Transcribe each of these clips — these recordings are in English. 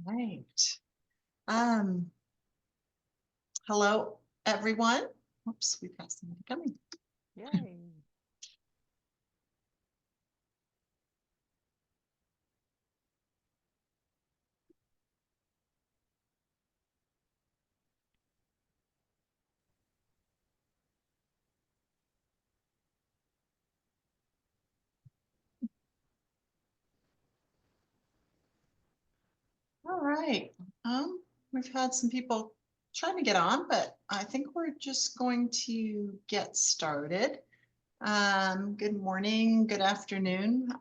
Right. Um, Hello, everyone. Oops, we've got somebody coming. Yay. All right. We've had some people trying to get on, but I think we're just going to get started. Good morning, good afternoon,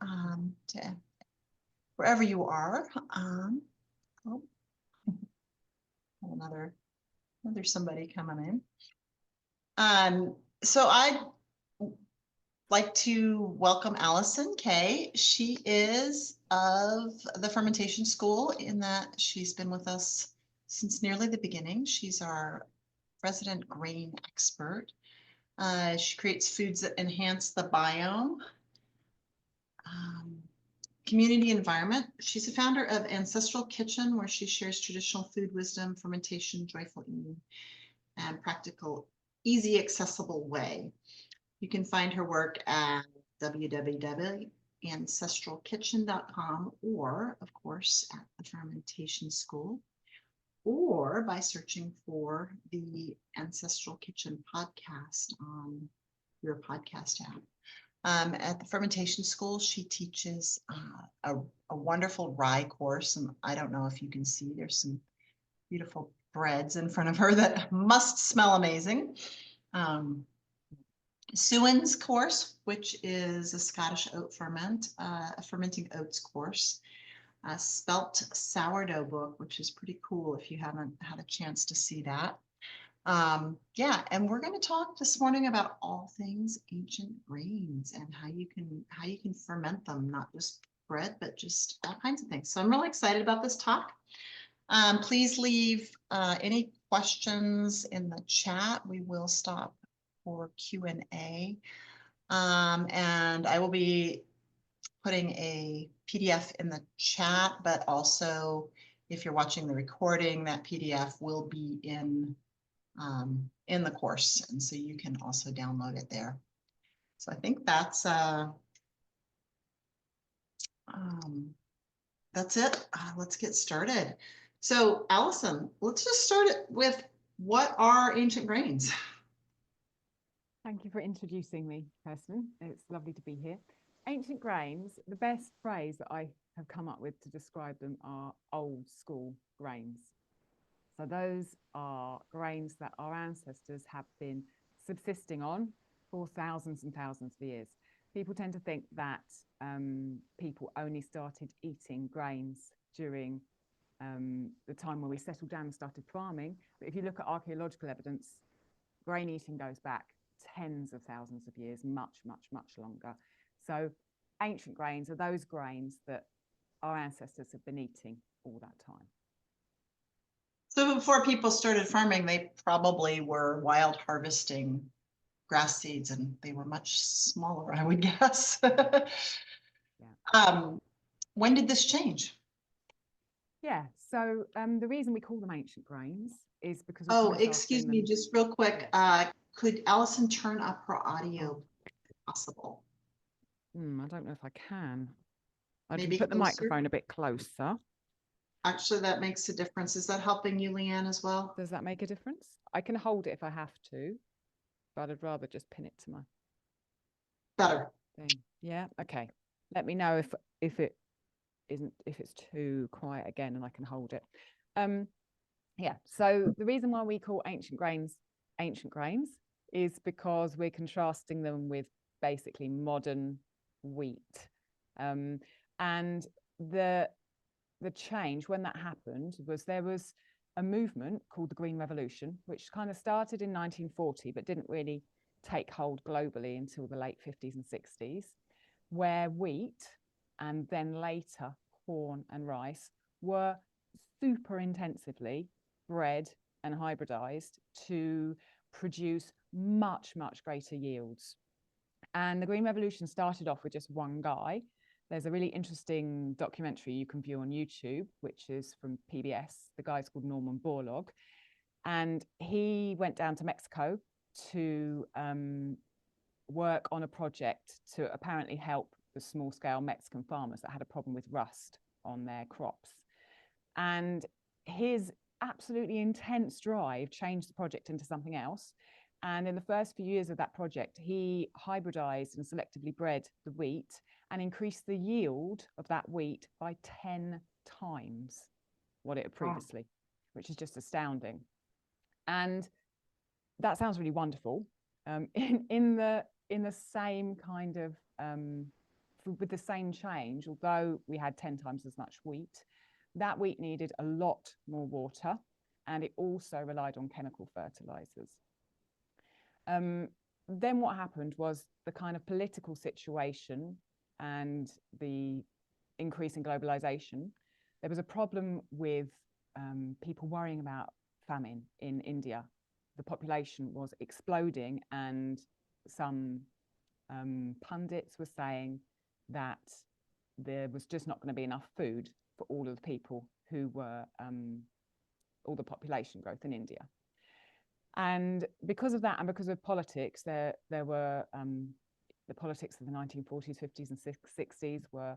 to wherever you are. Oh, another somebody coming in. So I'd like to welcome Allison Kay. She is of the Fermentation School in that she's been with us since nearly the beginning. She's our resident grain expert. She creates foods that enhance the biome, um, community environment. She's a founder of Ancestral Kitchen, where she shares traditional food wisdom, fermentation, joyful eating, and practical, easy, accessible way. You can find her work at www.ancestralkitchen.com, or, of course, at the Fermentation School, or by searching for the Ancestral Kitchen podcast on your podcast app. At the Fermentation School, she teaches a wonderful rye course. And I don't know if you can see, there's some beautiful breads in front of her that must smell amazing. Suan's course, which is a Scottish oat ferment, a fermenting oats course, a spelt sourdough book, which is pretty cool if you haven't had a chance to see that. Yeah, and we're going to talk this morning about all things ancient grains and how you can ferment them, not just bread, but just all kinds of things. So I'm really excited about this talk. Please leave any questions in the chat. We will stop for Q&A. And I will be putting a PDF in the chat, but also if you're watching the recording, that PDF will be in the course. And so you can also download it there. So I think that's it. Let's get started. So Allison, let's just start it with, what are ancient grains? Thank you for introducing me, Kirsten. It's lovely to be here. Ancient grains, the best phrase that I have come up with to describe them are old school grains. So those are grains that our ancestors have been subsisting on for thousands and thousands of years. People tend to think that people only started eating grains during the time when we settled down and started farming. But if you look at archaeological evidence, grain eating goes back tens of thousands of years, much, much, much longer. So ancient grains are those grains that our ancestors have been eating all that time. So before people started farming, they probably were wild harvesting grass seeds, and they were much smaller, I would guess. Yeah. When did this change? Yeah, so the reason we call them ancient grains is because excuse me, just real quick. Could Allison turn up her audio if possible? I don't know if I can. I Maybe can put the microphone a bit closer. Actually, that makes a difference. Is that helping you, Leanne, as well? Does that make a difference? I can hold it if I have to, but I'd rather just pin it to my better thing. Yeah, okay. Let me know if it's too quiet again and I can hold it. Yeah, so the reason why we call ancient grains is because we're contrasting them with basically modern wheat. And the change when that happened was there was a movement called the Green Revolution, which kind of started in 1940, but didn't really take hold globally until the late 50s and 60s, where wheat and then later corn and rice were super intensively bred and hybridized to produce much, much greater yields. And the Green Revolution started off with just one guy there's a really interesting documentary you can view on YouTube, which is from PBS. The guy's called Norman Borlaug, and he went down to Mexico to work on a project to apparently help the small-scale Mexican farmers that had a problem with rust on their crops. And his absolutely intense drive changed the project into something else. And in the first few years of that project, he hybridized and selectively bred the wheat and increased the yield of that wheat by 10 times what it had previously, which is just astounding. And that sounds really wonderful. In the same kind of, with the same change, although we had 10 times as much wheat, that wheat needed a lot more water, and it also relied on chemical fertilizers. Then what happened was the kind of political situation and the increase in globalization. There was a problem with people worrying about famine in India. The population was exploding, and some pundits were saying that there was just not going to be enough food for all of the people who were all the population growth in India. And because of that, and because of politics, there were the politics of the 1940s, 50s, and 60s were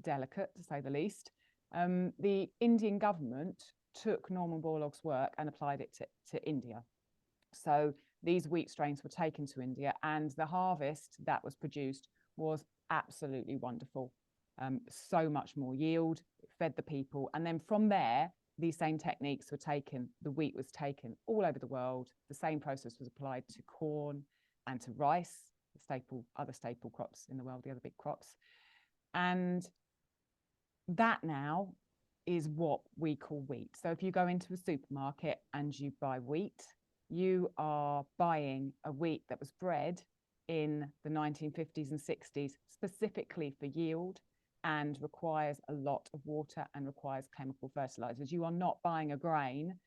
delicate, to say the least. The Indian government took Norman Borlaug's work and applied it to India. So these wheat strains were taken to India, and the harvest that was produced was absolutely wonderful. So much more yield, it fed the people. And then from there, these same techniques were taken, the wheat was taken all over the world. The same process was applied to corn and to rice, the other staple crops in the world, the other big crops. And that now is what we call wheat. So if you go into a supermarket and you buy wheat, you are buying a wheat that was bred in the 1950s and 60s specifically for yield, and requires a lot of water and requires chemical fertilizers. You are not buying a grain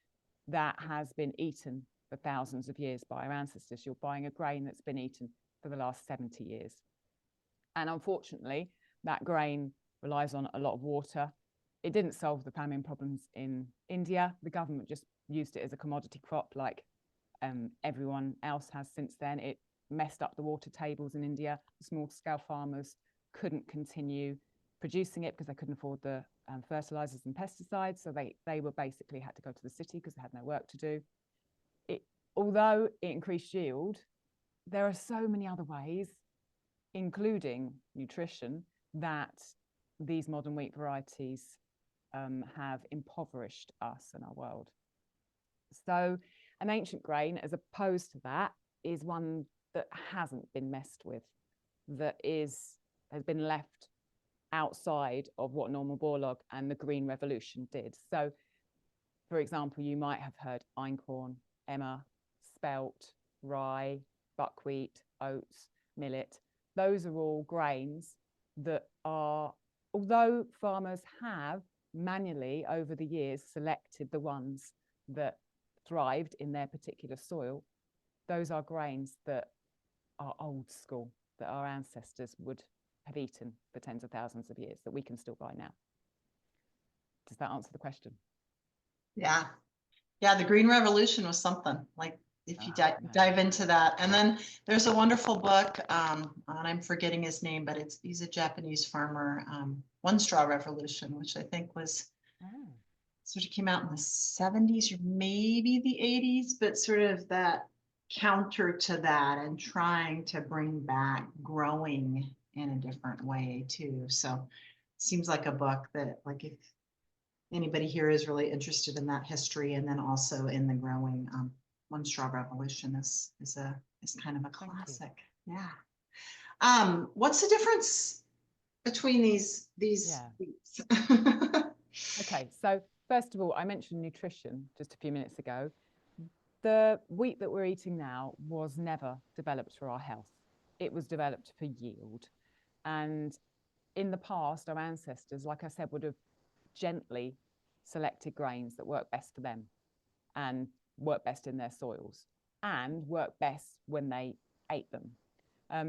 that has been eaten for thousands of years by our ancestors. You're buying a grain that's been eaten for the last 70 years. And unfortunately, that grain relies on a lot of water. It didn't solve the famine problems in India. The government just used it as a commodity crop like everyone else has since then. It messed up the water tables in India. The small-scale farmers couldn't continue producing it because they couldn't afford the fertilizers and pesticides. So they were basically had to go to the city because they had no work to do. Although it increased yield, there are so many other ways, including nutrition, that these modern wheat varieties have impoverished us and our world. So an ancient grain, as opposed to that, is one that hasn't been messed with, that has been left outside of what Norman Borlaug and the Green Revolution did. So, for example, you might have heard einkorn, emmer, spelt, rye, buckwheat, oats, millet. Those are all grains that are, although farmers have manually over the years selected the ones that thrived in their particular soil, those are grains that are old school, that our ancestors would have eaten for tens of thousands of years, that we can still buy now. Does that answer the question? Yeah. Yeah, the Green Revolution was something, like, if you dive into that. And then there's a wonderful book, and I'm forgetting his name, but he's a Japanese farmer, One Straw Revolution, which I think was sort of came out in the 70s or maybe the 80s, but sort of that counter to that and trying to bring back growing in a different way too. So it seems like a book that, like, if anybody here is really interested in that history and then also in the growing, One Straw Revolution is kind of a classic. Yeah. What's the difference between these wheats? Okay, so first of all, I mentioned nutrition just a few minutes ago. The wheat that we're eating now was never developed for our health. It was developed for yield. And in the past, our ancestors, like I said, would have gently selected grains that work best for them and work best in their soils and work best when they ate them.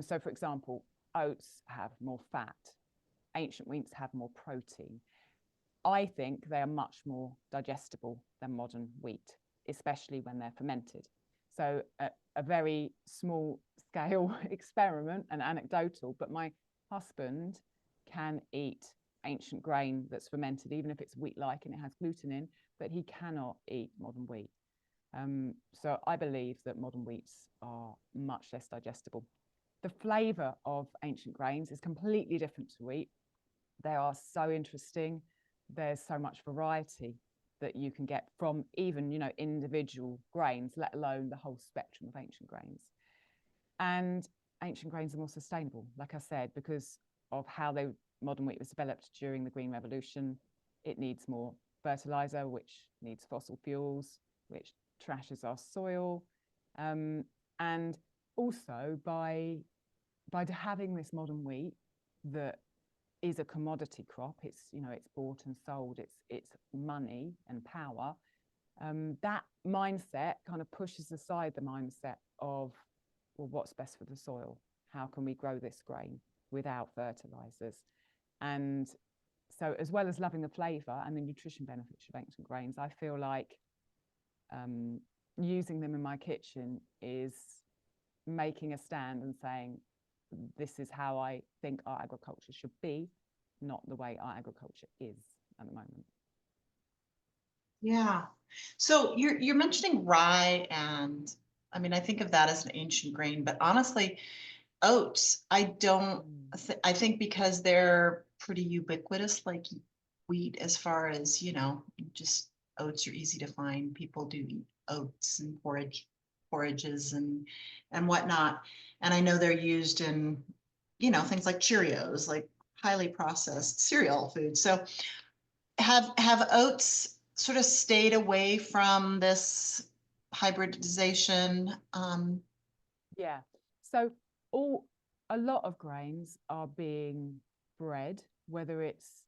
So, for example, oats have more fat, ancient wheats have more protein. I think they are much more digestible than modern wheat, especially when they're fermented. So a very small scale experiment and anecdotal, but my husband can eat ancient grain that's fermented, even if it's wheat-like and it has gluten in, but he cannot eat modern wheat. So I believe that modern wheats are much less digestible. The flavour of ancient grains is completely different to wheat. They are so interesting. There's so much variety that you can get from even, individual grains, let alone the whole spectrum of ancient grains. And ancient grains are more sustainable, like I said, because of how modern wheat was developed during the Green Revolution. It needs more fertilizer, which needs fossil fuels, which trashes our soil. And also by having this modern wheat that is a commodity crop, it's bought and sold, it's money and power, that mindset kind of pushes aside the mindset of, well, what's best for the soil? How can we grow this grain without fertilizers? And so, as well as loving the flavor and the nutrition benefits of ancient grains, I feel like using them in my kitchen is making a stand and saying, this is how I think our agriculture should be, not the way our agriculture is at the moment. Yeah. So you're mentioning rye, and I mean, I think of that as an ancient grain, but honestly, oats, I think because they're pretty ubiquitous, like wheat, as far as, just oats are easy to find. People do eat oats and porridges and whatnot. And I know they're used in, things like Cheerios, like highly processed cereal food. So have oats sort of stayed away from this hybridization? Yeah. So a lot of grains are being bred, whether it's,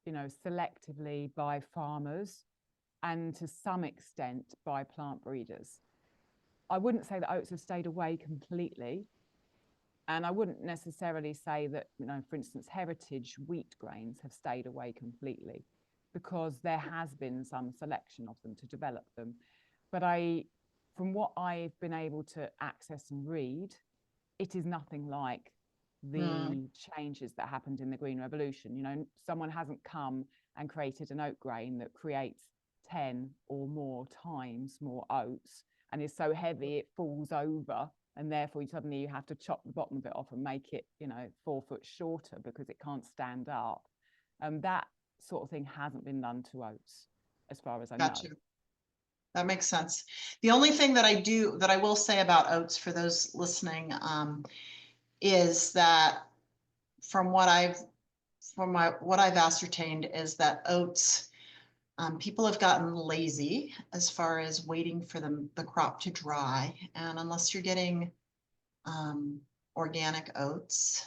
selectively by farmers and to some extent by plant breeders. I wouldn't say that oats have stayed away completely. And I wouldn't necessarily say that, for instance, heritage wheat grains have stayed away completely, because there has been some selection of them to develop them. But from what I've been able to access and read, it is nothing like the changes that happened in the Green Revolution. Someone hasn't come and created an oat grain that creates 10 or more times more oats and is so heavy it falls over, and therefore suddenly you have to chop the bottom of it off and make it 4 foot shorter because it can't stand up. That sort of thing hasn't been done to oats, as far as I know. That makes sense. The only thing that I will say about oats for those listening, is that from what I've ascertained is that oats, people have gotten lazy as far as waiting for the crop to dry. And unless you're getting organic oats,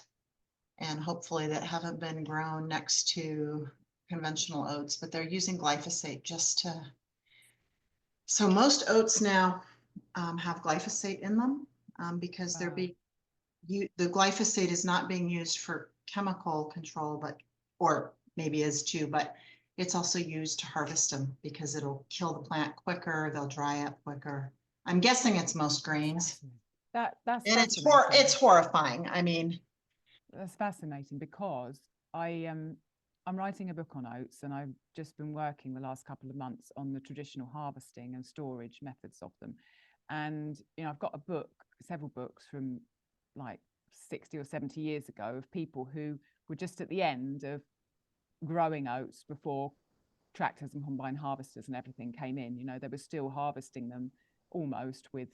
and hopefully that haven't been grown next to conventional oats, but they're using glyphosate so most oats now have glyphosate in them, because the glyphosate is not being used for chemical control, or maybe is too, but it's also used to harvest them because it'll kill the plant quicker, they'll dry up quicker. I'm guessing it's most grains. That's and it's horrifying. I mean, that's fascinating, because I'm writing a book on oats, and I've just been working the last couple of months on the traditional harvesting and storage methods of them. And I've got several books from like 60 or 70 years ago of people who were just at the end of growing oats before tractors and combine harvesters and everything came in. They were still harvesting them almost with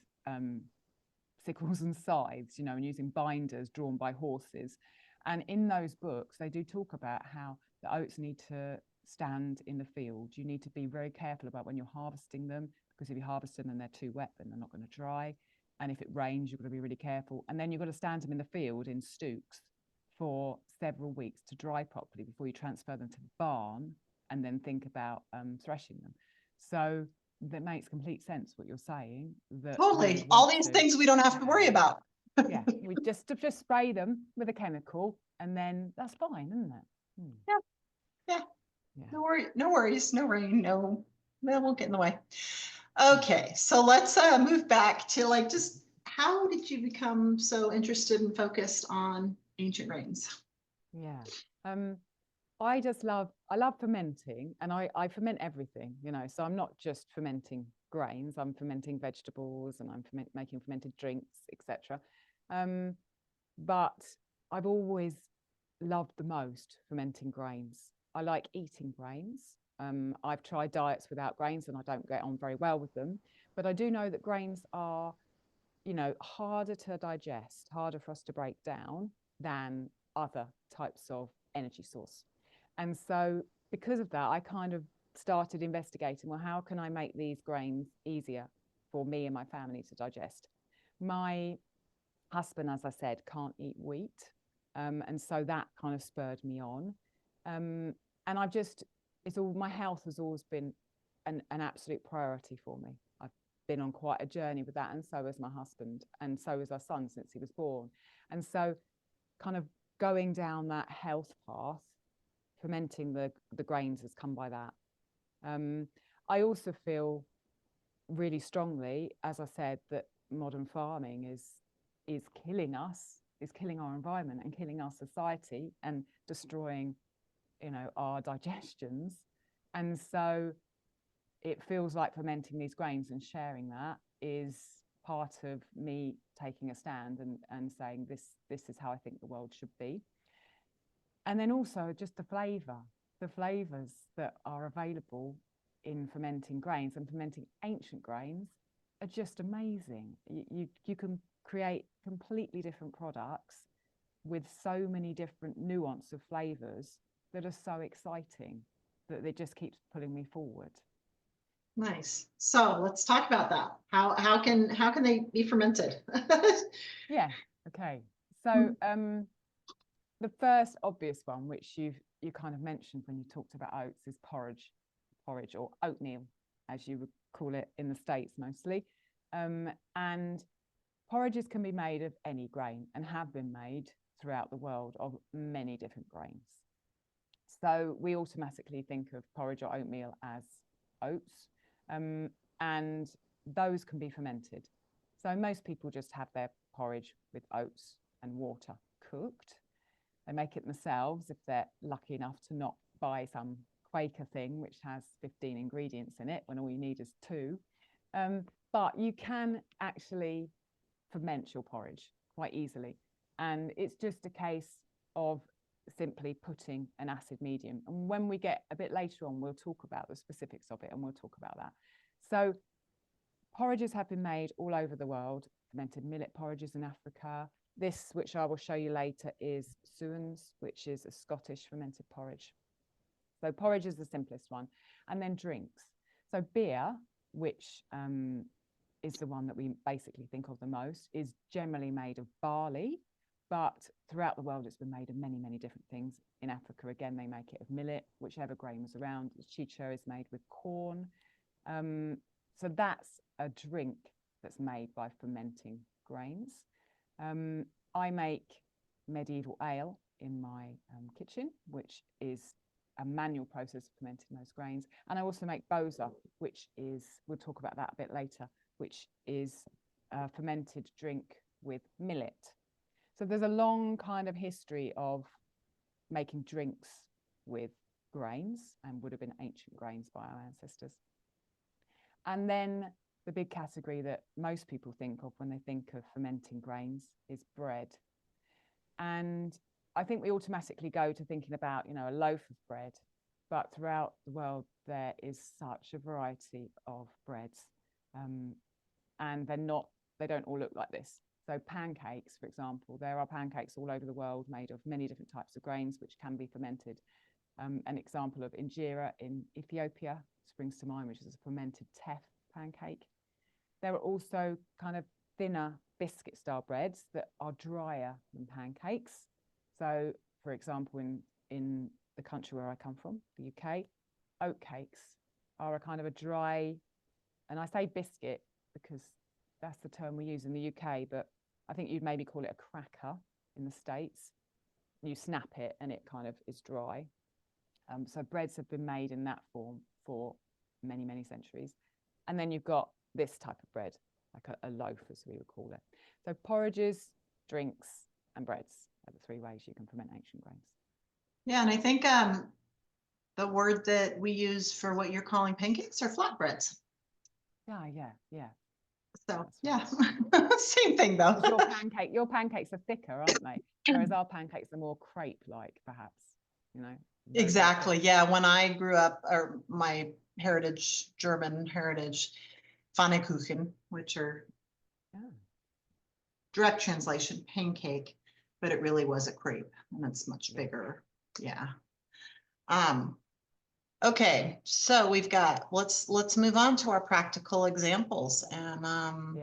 sickles and scythes, and using binders drawn by horses. And in those books, they do talk about how the oats need to stand in the field. You need to be very careful about when you're harvesting them, because if you harvest them and they're too wet, then they're not going to dry. And if it rains, you've got to be really careful. And then you've got to stand them in the field in stooks for several weeks to dry properly before you transfer them to the barn and then think about threshing them. So that makes complete sense what you're saying. That totally. All these things we don't have to worry about. Yeah, we just spray them with a chemical, and then that's fine, isn't it? Yeah. Yeah. No worries, no rain, no, that won't get in the way. Okay, so let's move back to like just how did you become so interested and focused on ancient grains? Yeah. I love fermenting, and I ferment everything, you know, so I'm not just fermenting grains, I'm fermenting vegetables, and I'm making fermented drinks, etc. But I've always loved the most fermenting grains. I like eating grains. I've tried diets without grains and I don't get on very well with them, but I do know that grains are, you know, harder to digest, harder for us to break down than other types of energy source. And so because of that, I kind of started investigating, well, how can I make these grains easier for me and my family to digest? My husband, as I said, can't eat wheat. And so that kind of spurred me on. And I've just, my health has always been an absolute priority for me. I've been on quite a journey with that, and so has my husband, and so has our son since he was born. And so kind of going down that health path, fermenting the grains has come by that. I also feel really strongly, as I said, that modern farming is killing us, is killing our environment and killing our society and destroying, you know, our digestions. And so it feels like fermenting these grains and sharing that is part of me taking a stand and saying this is how I think the world should be. And then also just the flavors that are available in fermenting grains and fermenting ancient grains are just amazing. You can create completely different products with so many different nuance of flavors that are so exciting that it just keeps pulling me forward. Nice. So let's talk about that. How can they be fermented? Yeah. Okay. So the first obvious one, which you kind of mentioned when you talked about oats, is porridge or oatmeal, as you would call it in the States mostly. And porridges can be made of any grain and have been made throughout the world of many different grains. So we automatically think of porridge or oatmeal as oats, and those can be fermented. So most people just have their porridge with oats and water cooked. They make it themselves if they're lucky enough to not buy some Quaker thing which has 15 ingredients in it when all you need is 2. But you can actually ferment your porridge quite easily. And it's just a case of simply putting an acid medium. And when we get a bit later on, we'll talk about the specifics of it and we'll talk about that. So porridges have been made all over the world, fermented millet porridges in Africa. This, which I will show you later, is suans, which is a Scottish fermented porridge. So porridge is the simplest one. And then drinks. So beer, which is the one that we basically think of the most, is generally made of barley, but throughout the world it's been made of many, many different things. In Africa, again, they make it of millet, whichever grain was around. Chicha is made with corn. So that's a drink that's made by fermenting grains. I make medieval ale in my kitchen, which is a manual process of fermenting those grains. And I also make boza, which is, we'll talk about that a bit later, which is a fermented drink with millet. So there's a long kind of history of making drinks with grains, and would have been ancient grains by our ancestors. And then the big category that most people think of when they think of fermenting grains is bread. And I think we automatically go to thinking about, you know, a loaf of bread, but throughout the world there is such a variety of breads, and they don't all look like this. So pancakes, for example, there are pancakes all over the world made of many different types of grains which can be fermented. An example of injera in Ethiopia springs to mind, which is a fermented teff pancake. There are also kind of thinner biscuit style breads that are drier than pancakes. So, for example, in the country where I come from, the UK, oat cakes are a kind of a dry, and I say biscuit because that's the term we use in the UK, but I think you'd maybe call it a cracker in the States. You snap it and it kind of is dry. So breads have been made in that form for many, many centuries. And then you've got this type of bread, like a loaf, as we would call it. So porridges, drinks, and breads are the three ways you can ferment ancient grains. Yeah, and I think the word that we use for what you're calling pancakes are flatbreads. Yeah. So That's yeah, right. same thing though. Your pancakes are thicker, aren't they? Whereas our pancakes are more crepe-like, perhaps. You know. Exactly. Yeah. When I grew up, or my heritage, German heritage, Pfannkuchen, which are direct translation pancake, but it really was a crepe, and it's much bigger. Yeah. Okay, so we've got, let's move on to our practical examples, and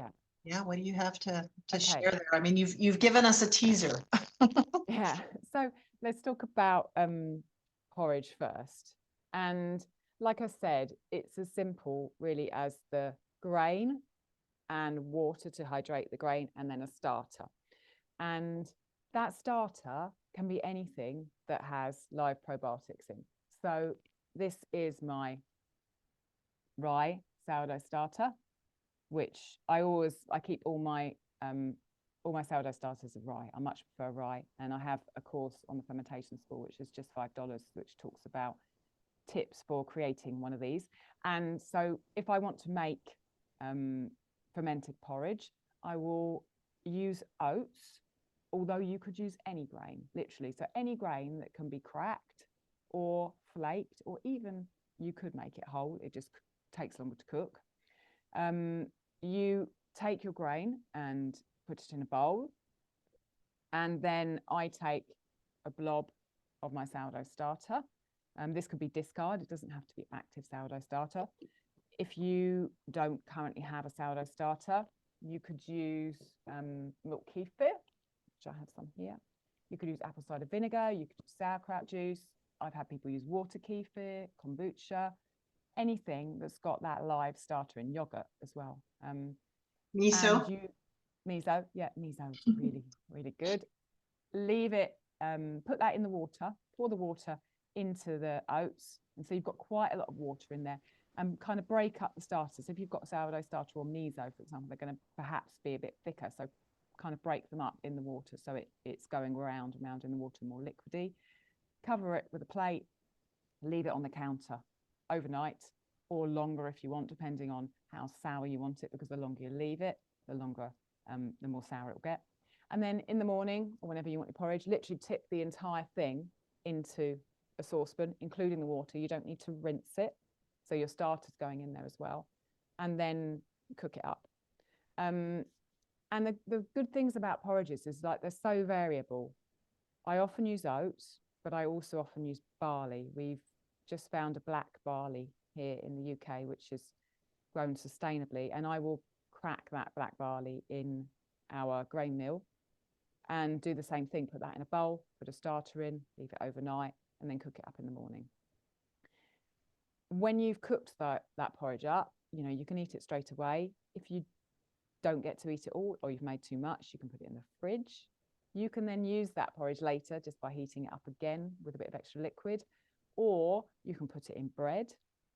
yeah, what do you have to share there? I mean, you've given us a teaser. Yeah, so let's talk about porridge first. And like I said, it's as simple really as the grain and water to hydrate the grain, and then a starter. And that starter can be anything that has live probiotics in. So this is my rye sourdough starter, which I keep all my sourdough starters of rye. I much prefer rye, and I have a course on the Fermentation School, which is just $5, which talks about tips for creating one of these. And so if I want to make fermented porridge, I will use oats, although you could use any grain, literally. So any grain that can be cracked or flaked, or even you could make it whole. It just takes longer to cook. You take your grain and put it in a bowl, and then I take a blob of my sourdough starter. This could be discard. It doesn't have to be active sourdough starter. If you don't currently have a sourdough starter, you could use milk kefir, which I have some here. You could use apple cider vinegar. You could use sauerkraut juice. I've had people use water kefir, kombucha, anything that's got that live starter, in yogurt as well. Miso. Miso, yeah, miso is really, really good. Leave it, put that in the water, pour the water into the oats. And so you've got quite a lot of water in there, and kind of break up the starters. If you've got sourdough starter or miso, for example, they're going to perhaps be a bit thicker. So kind of break them up in the water so it's going round and round in the water, more liquidy. Cover it with a plate, leave it on the counter overnight, or longer if you want, depending on how sour you want it, because the longer you leave it, the more sour it will get. And then in the morning, or whenever you want your porridge, literally tip the entire thing into a saucepan, including the water. You don't need to rinse it. So your starter's going in there as well. And then cook it up. And the good things about porridges is, like, they're so variable. I often use oats, but I also often use barley. We've just found a black barley here in the UK, which is grown sustainably. And I will crack that black barley in our grain mill and do the same thing. Put that in a bowl, put a starter in, leave it overnight, and then cook it up in the morning. When you've cooked that porridge up, you can eat it straight away. If you don't get to eat it all, or you've made too much, you can put it in the fridge. You can then use that porridge later just by heating it up again with a bit of extra liquid, or you can put it in bread.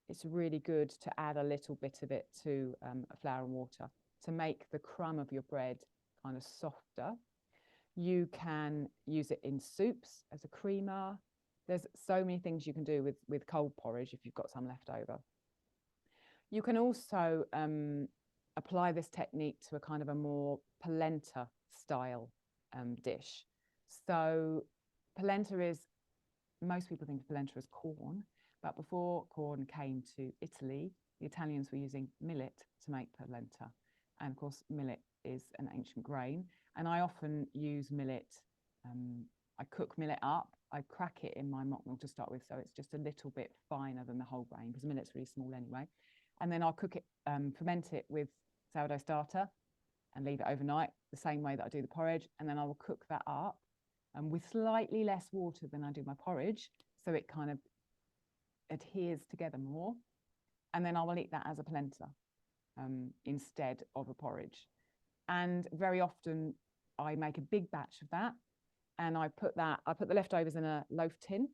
It's really good to add a little bit of it to flour and water to make the crumb of your bread kind of softer. You can use it in soups as a creamer. There's so many things you can do with cold porridge if you've got some left over. You can also apply this technique to a kind of a more polenta style dish. So polenta is, most people think of polenta as corn, but before corn came to Italy, the Italians were using millet to make polenta. And of course, millet is an ancient grain. And I often use millet. I cook millet up. I crack it in my mock mill to start with, so it's just a little bit finer than the whole grain, because millet's really small anyway. And then I'll cook it, ferment it with sourdough starter and leave it overnight, the same way that I do the porridge. And then I will cook that up with slightly less water than I do my porridge, so it kind of adheres together more. And then I will eat that as a polenta instead of a porridge. And very often I make a big batch of that, and I put the leftovers in a loaf tin,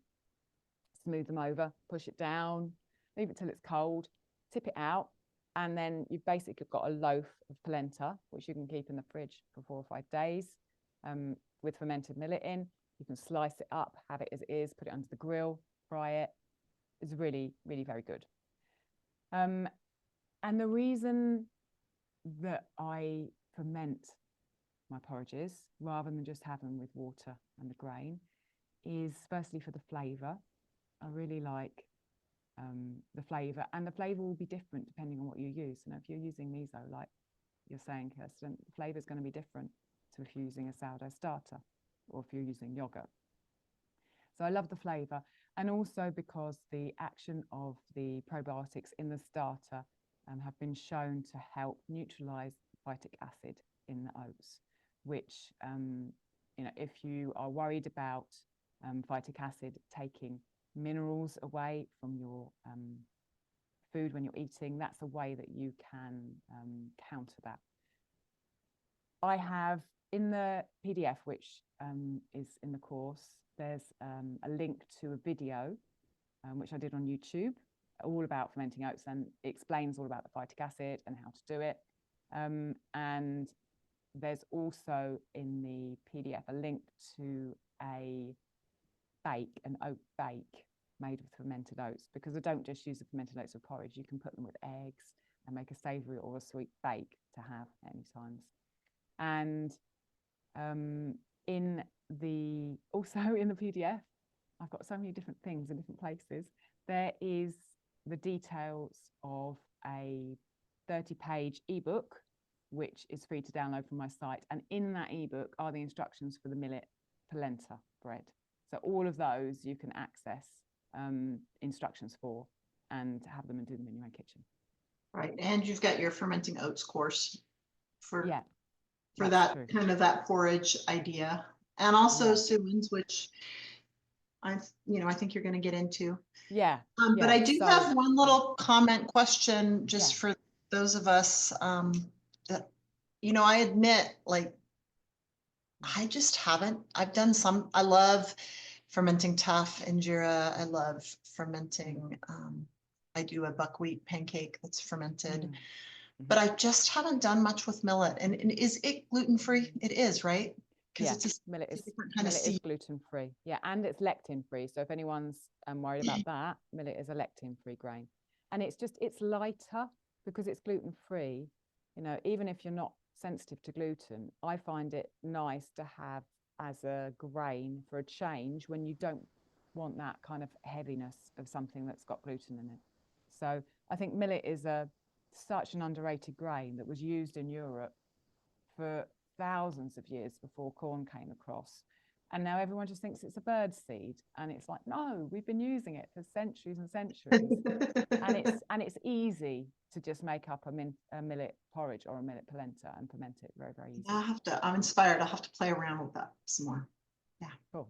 smooth them over, push it down, leave it till it's cold, tip it out, and then you've basically got a loaf of polenta, which you can keep in the fridge for 4 or 5 days, with fermented millet in. You can slice it up, have it as it is, put it under the grill, fry it. It's really, really very good. And the reason that I ferment my porridges rather than just have them with water and the grain is firstly for the flavour. I really like the flavour, and the flavour will be different depending on what you use. You know, if you're using miso, like you're saying, Kirsten, the flavour is going to be different to if you're using a sourdough starter or if you're using yogurt. So I love the flavour, and also because the action of the probiotics in the starter have been shown to help neutralise phytic acid in the oats, which, you know, if you are worried about phytic acid taking minerals away from your food when you're eating, that's a way that you can counter that. I have in the PDF, which is in the course, there's a link to a video which I did on YouTube, all about fermenting oats, and it explains all about the phytic acid and how to do it. And there's also in the PDF a link to an oat bake made with fermented oats, because I don't just use the fermented oats for porridge. You can put them with eggs and make a savoury or a sweet bake to have at any times. And also in the PDF, I've got so many different things in different places. There is the details of a 30-page ebook, which is free to download from my site. And in that ebook are the instructions for the millet polenta bread. So all of those you can access instructions for and have them and do them in your own kitchen. Right, and you've got your fermenting oats course for that true. kind of that porridge idea, and also Suins, which I think you're going to get into. But I do have one little comment question just for those of us that, I admit, like, I just haven't. I've done some. I love fermenting tough injera. I love fermenting. I do a buckwheat pancake that's fermented, but I just haven't done much with millet. And is it gluten-free? It is, right? Because millet is gluten-free. Yeah, and it's lectin-free. So if anyone's worried about that, millet is a lectin-free grain. And it's lighter because it's gluten-free. You know, even if you're not sensitive to gluten, I find it nice to have as a grain for a change when you don't want that kind of heaviness of something that's got gluten in it. So I think millet is such an underrated grain that was used in Europe for thousands of years before corn came across. And now everyone just thinks it's a bird seed. And it's like, no, we've been using it for centuries and centuries. and it's easy to just make up a millet porridge or a millet polenta and ferment it very, very easy. I'm inspired. I'll have to play around with that some more. Yeah. Cool.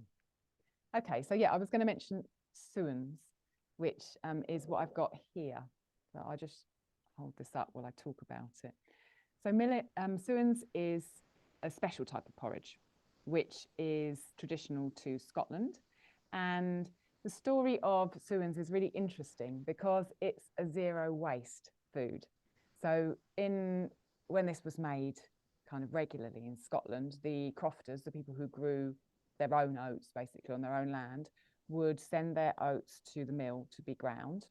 Okay, so I was going to mention Suins, which is what I've got here. So I'll just hold this up while I talk about it. So millet, Suins is a special type of porridge, which is traditional to Scotland. And the story of Suins is really interesting because it's a zero waste food. So when this was made kind of regularly in Scotland, the crofters, the people who grew their own oats basically on their own land, would send their oats to the mill to be ground.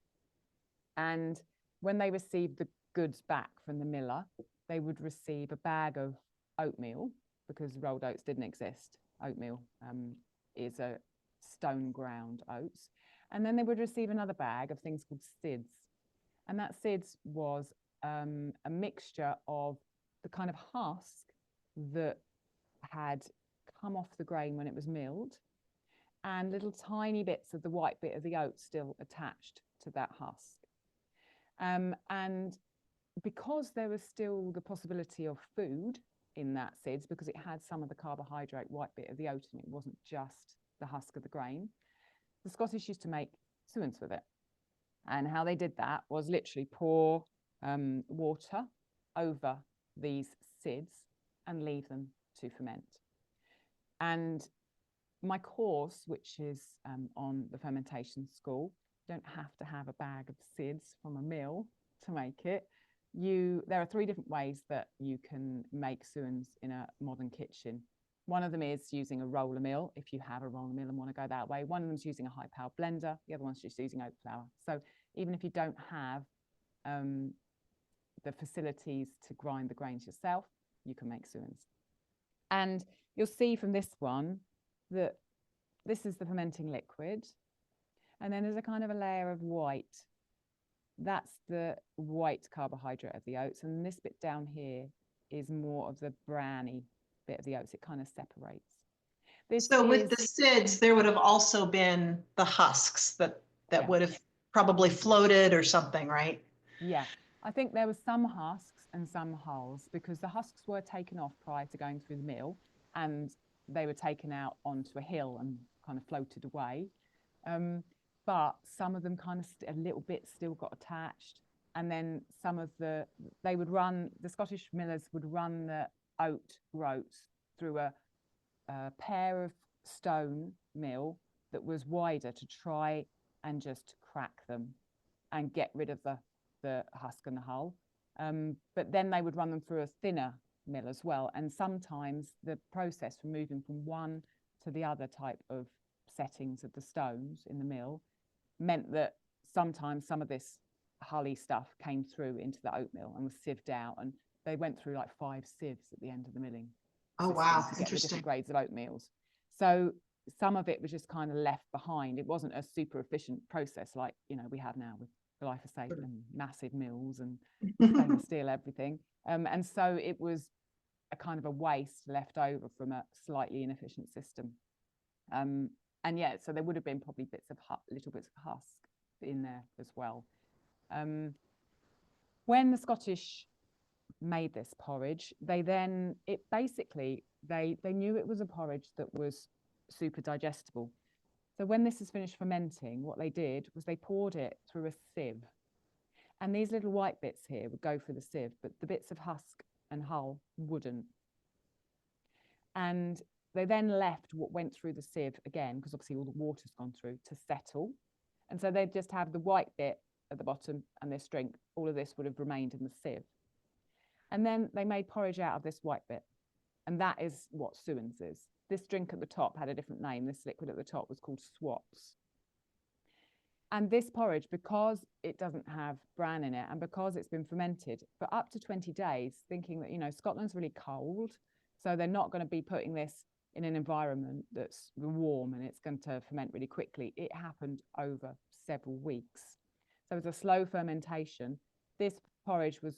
And when they received the goods back from the miller, they would receive a bag of oatmeal, because rolled oats didn't exist. Oatmeal is a stone ground oats. And then they would receive another bag of things called sids. And that sids was a mixture of the kind of husk that had come off the grain when it was milled, and little tiny bits of the white bit of the oat still attached to that husk. And because there was still the possibility of food in that sids, because it had some of the carbohydrate white bit of the oat and it wasn't just the husk of the grain, the Scottish used to make suins with it. And how they did that was literally pour water over these sids and leave them to ferment. And my course, which is on the Fermentation School, you don't have to have a bag of SIDS from a mill to make it. There are 3 different ways that you can make suins in a modern kitchen. One of them is using a roller mill, if you have a roller mill and want to go that way. One of them is using a high-powered blender. The other one's just using oat flour. So even if you don't have the facilities to grind the grains yourself, you can make suins. And you'll see from this one that this is the fermenting liquid. And then there's a kind of a layer of white. That's the white carbohydrate of the oats. And this bit down here is more of the browny bit of the oats. It kind of separates. So with the SIDS, there would have also been the husks that would have probably floated or something, right? Yeah, I think there was some husks and some hulls, because the husks were taken off prior to going through the mill, and they were taken out onto a hill and kind of floated away. But some of them kind of a little bit still got attached. And then some of the Scottish millers would run the oat groats through a pair of stone mill that was wider to try and just crack them and get rid of the husk and the hull. But then they would run them through a thinner mill as well. And sometimes the process from moving from one to the other type of settings of the stones in the mill meant that sometimes some of this hully stuff came through into the oatmeal and was sieved out, and they went through like 5 sieves at the end of the milling. Oh wow, to get the different grades of oatmeals. So some of it was just kind of left behind. It wasn't a super efficient process like, you know, we have now with glyphosate and massive mills and stainless steel everything. And so it was a kind of a waste left over from a slightly inefficient system. And yeah, so there would have been probably little bits of husk in there as well. When the Scottish made this porridge, they knew it was a porridge that was super digestible. So when this is finished fermenting, what they did was they poured it through a sieve, and these little white bits here would go through the sieve, but the bits of husk and hull wouldn't. And they then left what went through the sieve again, because obviously all the water's gone through, to settle. And so they'd just have the white bit at the bottom and this drink. All of this would have remained in the sieve. And then they made porridge out of this white bit. And that is what suins is. This drink at the top had a different name. This liquid at the top was called swaps. And this porridge, because it doesn't have bran in it, and because it's been fermented for up to 20 days, thinking that, you know, Scotland's really cold, so they're not going to be putting this in an environment that's warm and it's going to ferment really quickly. It happened over several weeks. So it was a slow fermentation. This porridge was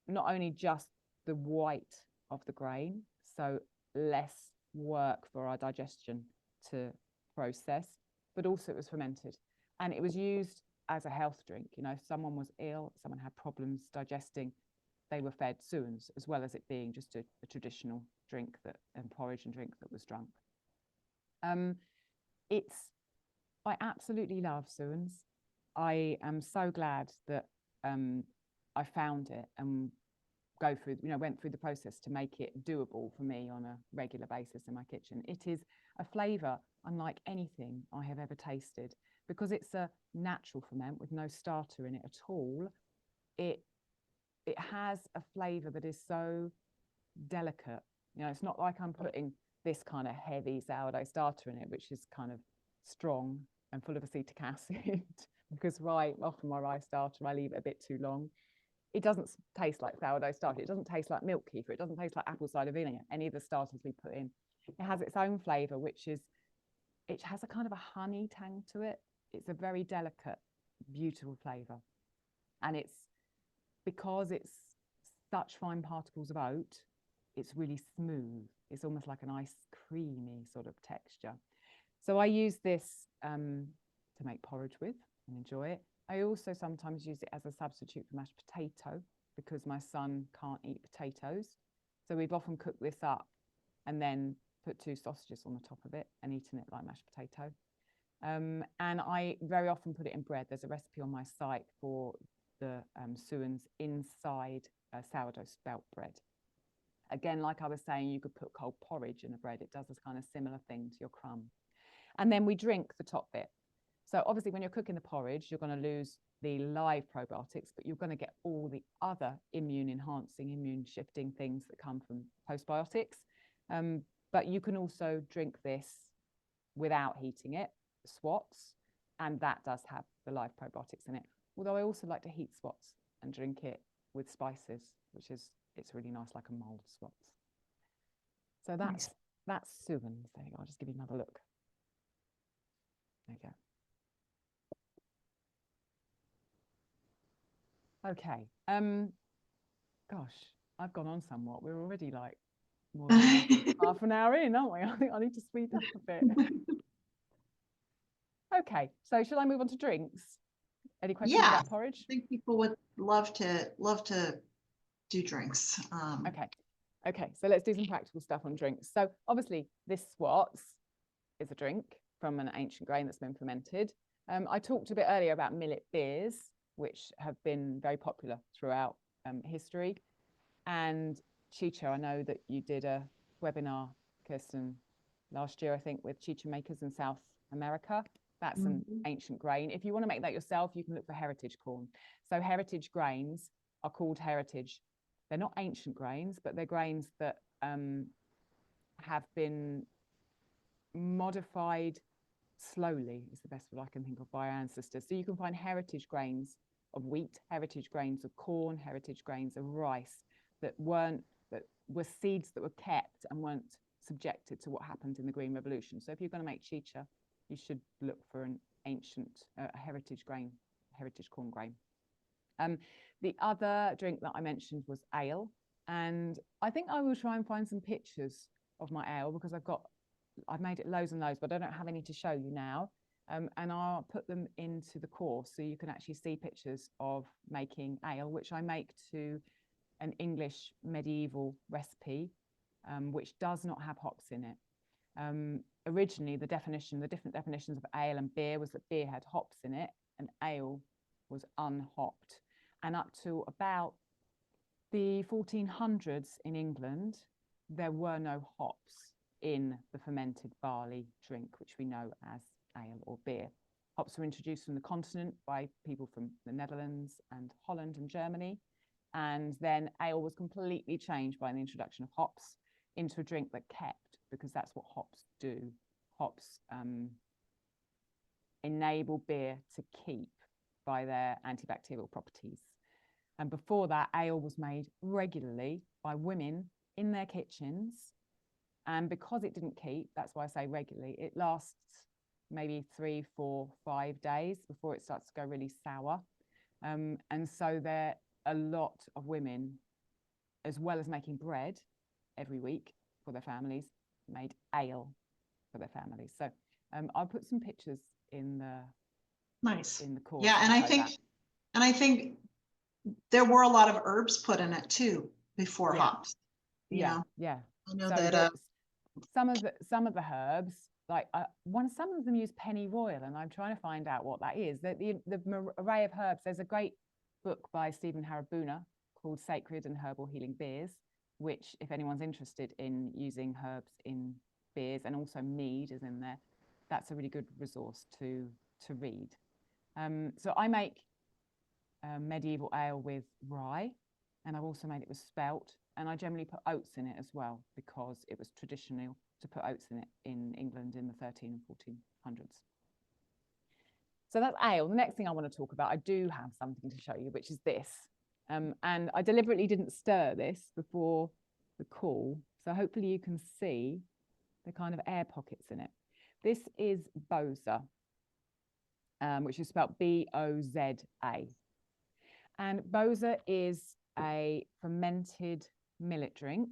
not only just the white of the grain, so less work for our digestion to process, but also it was fermented. And it was used as a health drink. You know, if someone was ill, someone had problems digesting, they were fed suins, as well as it being just a traditional drink and porridge and drink that was drunk. I absolutely love suins. I am so glad that I found it and went through the process to make it doable for me on a regular basis in my kitchen. It is a flavour unlike anything I have ever tasted, because it's a natural ferment with no starter in it at all. It has a flavour that is so delicate. You know, it's not like I'm putting this kind of heavy sourdough starter in it, which is kind of strong and full of acetic acid, because often my rye starter, I leave it a bit too long. It doesn't taste like sourdough starter. It doesn't taste like milk kefir. It doesn't taste like apple cider vinegar, any of the starters we put in. It has its own flavour, it has a kind of a honey tang to it. It's a very delicate, beautiful flavour. And it's because it's such fine particles of oat, it's really smooth. It's almost like an ice creamy sort of texture. So I use this to make porridge with and enjoy it. I also sometimes use it as a substitute for mashed potato, because my son can't eat potatoes. So we've often cooked this up and then put 2 sausages on the top of it and eaten it like mashed potato. And I very often put it in bread. There's a recipe on my site for the suins inside a sourdough spelt bread. Again, like I was saying, you could put cold porridge in the bread. It does this kind of similar thing to your crumb. And then we drink the top bit. So obviously when you're cooking the porridge, you're going to lose the live probiotics, but you're going to get all the other immune enhancing, immune shifting things that come from postbiotics. But you can also drink this without heating it, swats, and that does have the live probiotics in it. Although I also like to heat swats and drink it with spices, which is, it's really nice, like a mulled swats. So that's Suvan. There you go. I'll just give you another look. There you go. Okay. Gosh, I've gone on somewhat. We're already like more than half an hour in, aren't we? I think I need to speed up a bit. Okay, so shall I move on to drinks? Any questions about porridge? I think people would love to do drinks. Okay, so let's do some practical stuff on drinks. So obviously this swats is a drink from an ancient grain that's been fermented. I talked a bit earlier about millet beers, which have been very popular throughout history. And chicha, I know that you did a webinar, Kirsten, last year, I think, with chicha makers in South America. That's an ancient grain. If you want to make that yourself, you can look for heritage corn. So heritage grains are called heritage. They're not ancient grains, but they're grains that have been modified slowly, is the best word I can think of, by our ancestors. So you can find heritage grains of wheat, heritage grains of corn, heritage grains of rice that were seeds that were kept and weren't subjected to what happened in the Green Revolution. So if you're going to make chicha, you should look for an ancient heritage grain, heritage corn grain. The other drink that I mentioned was ale, and I think I will try and find some pictures of my ale because I've made it loads and loads, but I don't have any to show you now. And I'll put them into the course so you can actually see pictures of making ale, which I make to an English medieval recipe, which does not have hops in it. Originally, the different definitions of ale and beer was that beer had hops in it and ale was unhopped. And up to about the 1400s in England, there were no hops in the fermented barley drink, which we know as ale or beer. Hops were introduced from the continent by people from the Netherlands and Holland and Germany. And then ale was completely changed by the introduction of hops into a drink that kept, because that's what hops do. Hops enable beer to keep by their antibacterial properties. And before that, ale was made regularly by women in their kitchens. And because it didn't keep, that's why I say regularly, it lasts maybe 3, 4, 5 days before it starts to go really sour. And so there are a lot of women, as well as making bread every week for their families, made ale for their families. So I'll put some pictures in the course. Yeah, and I think there were a lot of herbs put in it too before hops. Yeah. I know so that some of the herbs, like some of them use pennyroyal, and I'm trying to find out what that is. The array of herbs. There's a great book by Stephen Harabuna called Sacred and Herbal Healing Beers, which, if anyone's interested in using herbs in beers, and also mead is in there, that's a really good resource to read. So I make medieval ale with rye, and I've also made it with spelt, and I generally put oats in it as well because it was traditional to put oats in it in England in the 13 and 1400s. So that's ale. The next thing I want to talk about, I do have something to show you, which is this. And I deliberately didn't stir this before the call, so hopefully you can see the kind of air pockets in it. This is Boza, which is spelled B-O-Z-A. And Boza is a fermented millet drink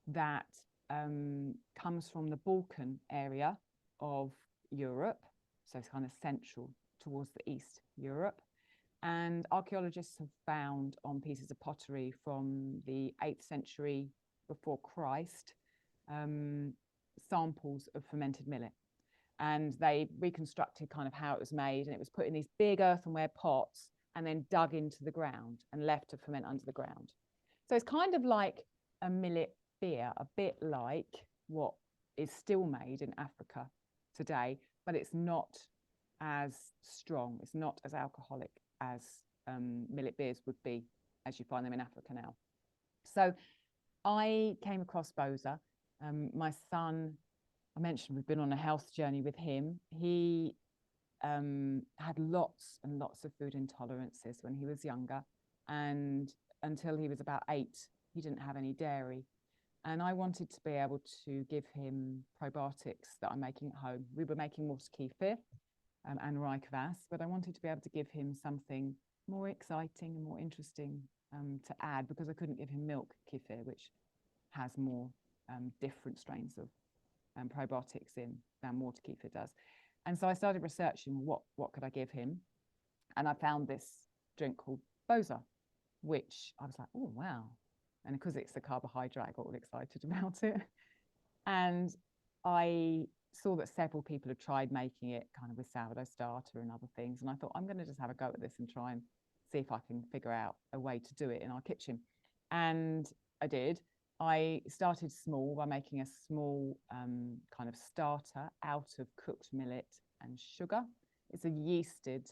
that comes from the Balkan area of Europe, so it's kind of central towards the East Europe. And archaeologists have found on pieces of pottery from the 8th century before Christ samples of fermented millet. And they reconstructed kind of how it was made, and it was put in these big earthenware pots and then dug into the ground and left to ferment under the ground. So it's kind of like a millet beer, a bit like what is still made in Africa today, but it's not as strong, it's not as alcoholic as millet beers would be as you find them in Africa now. So I came across Boza. My son, I mentioned we've been on a health journey with him. He had lots and lots of food intolerances when he was younger, and until he was about 8, he didn't have any dairy. And I wanted to be able to give him probiotics that I'm making at home. We were making water kefir and rye kvass, but I wanted to be able to give him something more exciting and more interesting to add, because I couldn't give him milk kefir, which has more different strains of probiotics in than water kefir does. And so I started researching what could I give him, and I found this drink called Boza, which I was like, oh wow. And because it's a carbohydrate, I got all excited about it. And I saw that several people had tried making it kind of with sourdough starter and other things, and I thought, I'm going to just have a go at this and try and see if I can figure out a way to do it in our kitchen. And I did. I started small by making a small kind of starter out of cooked millet and sugar. It's a yeasted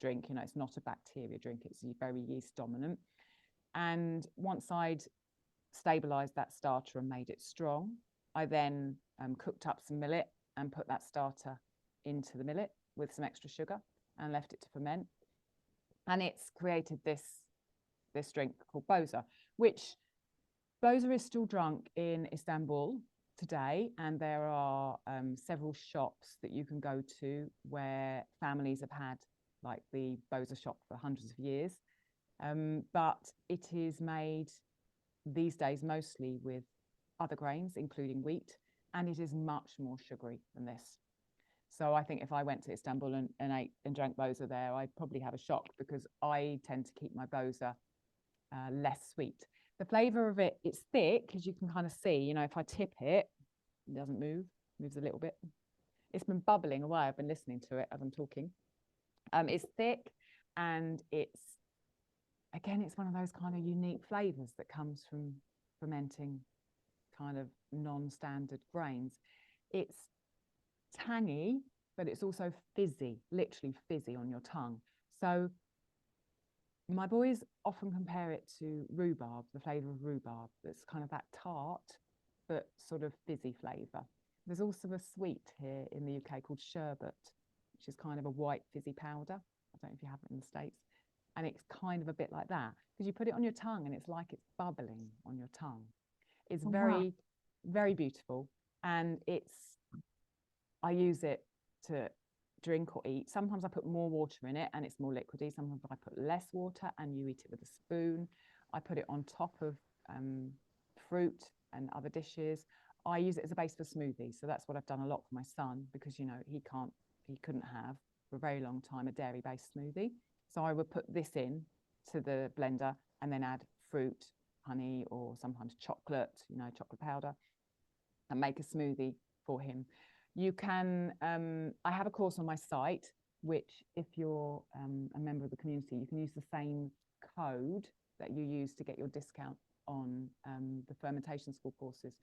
drink, you know, it's not a bacteria drink, it's very yeast dominant. And once I'd stabilized that starter and made it strong, I then cooked up some millet and put that starter into the millet with some extra sugar and left it to ferment. And it's created this drink called Boza, which Boza is still drunk in Istanbul today, and there are several shops that you can go to where families have had like the Boza shop for hundreds of years. But it is made these days mostly with other grains, including wheat, and it is much more sugary than this. So I think if I went to Istanbul and ate and drank Boza there, I'd probably have a shock, because I tend to keep my Boza less sweet. The flavour of it, it's thick, as you can kind of see. You know, if I tip it, it doesn't move, moves a little bit. It's been bubbling away. I've been listening to it as I'm talking. It's thick, and it's, again, it's one of those kind of unique flavours that comes from fermenting kind of non-standard grains. It's tangy, but it's also fizzy, literally fizzy on your tongue. So my boys often compare it to rhubarb, the flavour of rhubarb. That's kind of that tart, but sort of fizzy flavour. There's also a sweet here in the UK called sherbet, which is kind of a white fizzy powder. I don't know if you have it in the States. And it's kind of a bit like that, because you put it on your tongue and it's like it's bubbling on your tongue. It's very, very beautiful. And I use it to drink or eat. Sometimes I put more water in it and it's more liquidy. Sometimes I put less water and you eat it with a spoon. I put it on top of fruit and other dishes. I use it as a base for smoothies. So that's what I've done a lot for my son, because, you know, he couldn't have for a very long time a dairy-based smoothie. So I would put this in to the blender and then add fruit, honey, or sometimes chocolate, you know, chocolate powder, and make a smoothie for him. You can, I have a course on my site, which if you're a member of the community, you can use the same code that you use to get your discount on the Fermentation School courses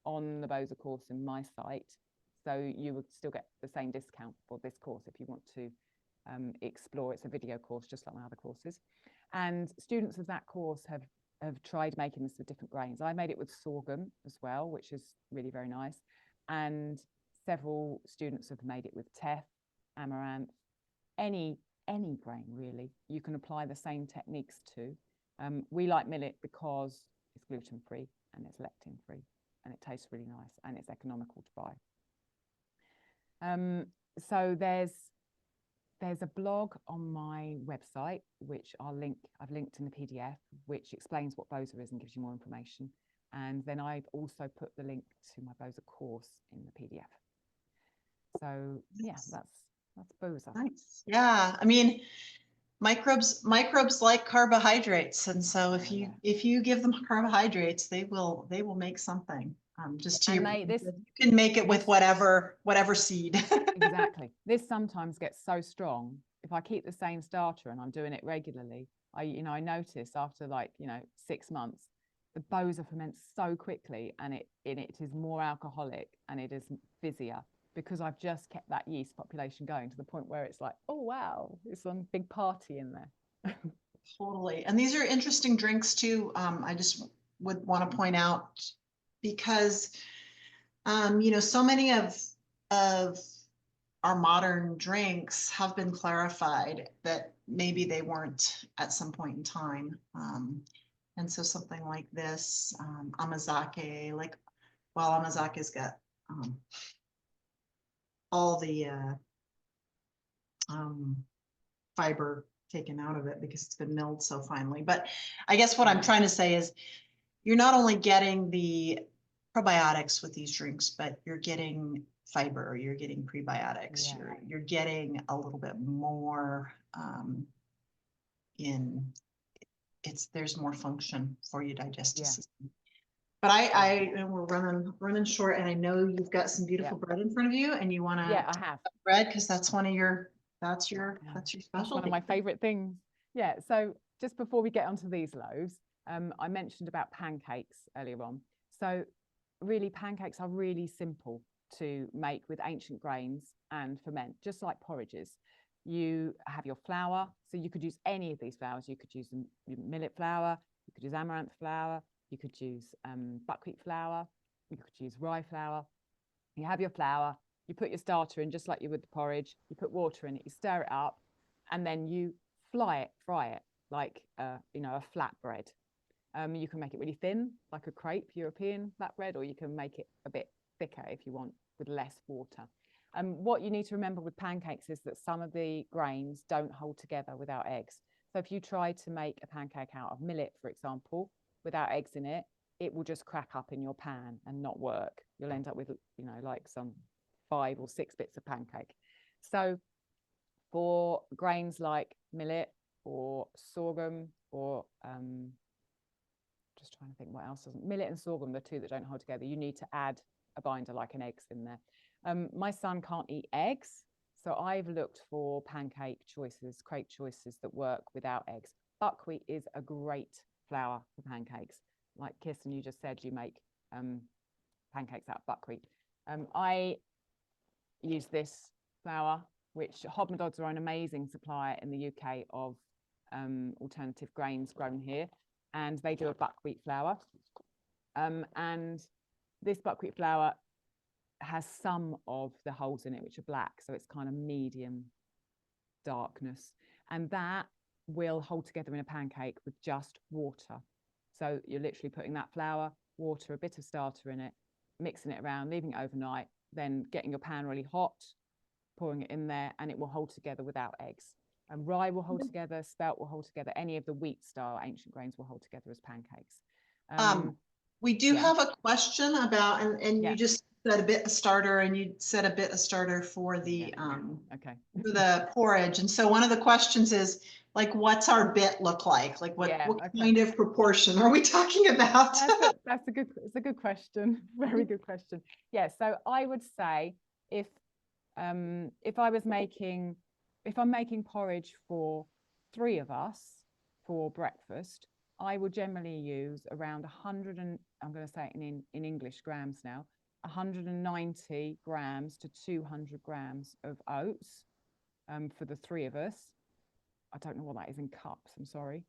on the Boza course in my site. So you would still get the same discount for this course if you want to explore. It's a video course, just like my other courses. And students of that course have tried making this with different grains. I made it with sorghum as well, which is really very nice. And several students have made it with teff, amaranth, any grain really. You can apply the same techniques to. We like millet because it's gluten-free and it's lectin-free and it tastes really nice and it's economical to buy. So there's a blog on my website, which I've linked in the PDF, which explains what Boza is and gives you more information. And then I've also put the link to my Boza course in the PDF. So yeah, that's Boza. Nice. Yeah, I mean, microbes like carbohydrates, and so if you give them carbohydrates, they will make something. Just to you can make it with whatever seed. Exactly. This sometimes gets so strong. If I keep the same starter and I'm doing it regularly, I notice after 6 months, the boza ferments so quickly, and it is more alcoholic and it is fizzier, because I've just kept that yeast population going to the point where it's like, oh wow, it's a big party in there. Totally. And these are interesting drinks too. I just would want to point out, because so many of our modern drinks have been clarified that maybe they weren't at some point in time. And so something like this, amazake, amazake's got all the fiber taken out of it because it's been milled so finely. But I guess what I'm trying to say is, you're not only getting the probiotics with these drinks, but you're getting fiber, you're getting prebiotics, you're getting a little bit more there's more function for your digestive system. But and we're running short, and I know you've got some beautiful bread in front of you, and you want to I have bread because that's your specialty. That's one of my favorite things. Yeah. So just before we get onto these loaves, I mentioned about pancakes earlier on. So really, pancakes are really simple to make with ancient grains and ferment, just like porridges. You have your flour, so you could use any of these flours. You could use millet flour, you could use amaranth flour, you could use buckwheat flour, you could use rye flour. You have your flour, you put your starter in just like you would the porridge, you put water in it, you stir it up, and then you fry it like a flat bread. You can make it really thin, like a crepe, European flatbread, or you can make it a bit thicker if you want, with less water. What you need to remember with pancakes is that some of the grains don't hold together without eggs. So if you try to make a pancake out of millet, for example, without eggs in it, it will just crack up in your pan and not work. You'll end up with, like some 5 or 6 bits of pancake. So for grains like millet or sorghum, or just trying to think what else doesn't, millet and sorghum, the two that don't hold together, you need to add a binder like an eggs in there. My son can't eat eggs, so I've looked for pancake choices, crepe choices that work without eggs. Buckwheat is a great flour for pancakes. Like Kirsten, you just said, you make pancakes out of buckwheat. I use this flour, which Hobnadods are an amazing supplier in the UK of alternative grains grown here, and they do a buckwheat flour. And this buckwheat flour has some of the holes in it which are black, so it's kind of medium darkness, and that will hold together in a pancake with just water. So you're literally putting that flour, water, a bit of starter in it, mixing it around, leaving it overnight, then getting your pan really hot, pouring it in there, and it will hold together without eggs. And rye will hold together, spelt will hold together, any of the wheat style ancient grains will hold together as pancakes. We do have a question about, and you just said a bit of starter, and you said a bit of starter for the for the porridge. And so one of the questions is, like, what's our bit look like? Like what kind of proportion are we talking about? It's a good question. Very good question. Yeah, so I would say if I'm making porridge for 3 of us for breakfast, I would generally use around 100, and I'm going to say it in English grams now, 190 grams to 200 grams of oats for the 3 of us. I don't know what that is in cups, I'm sorry.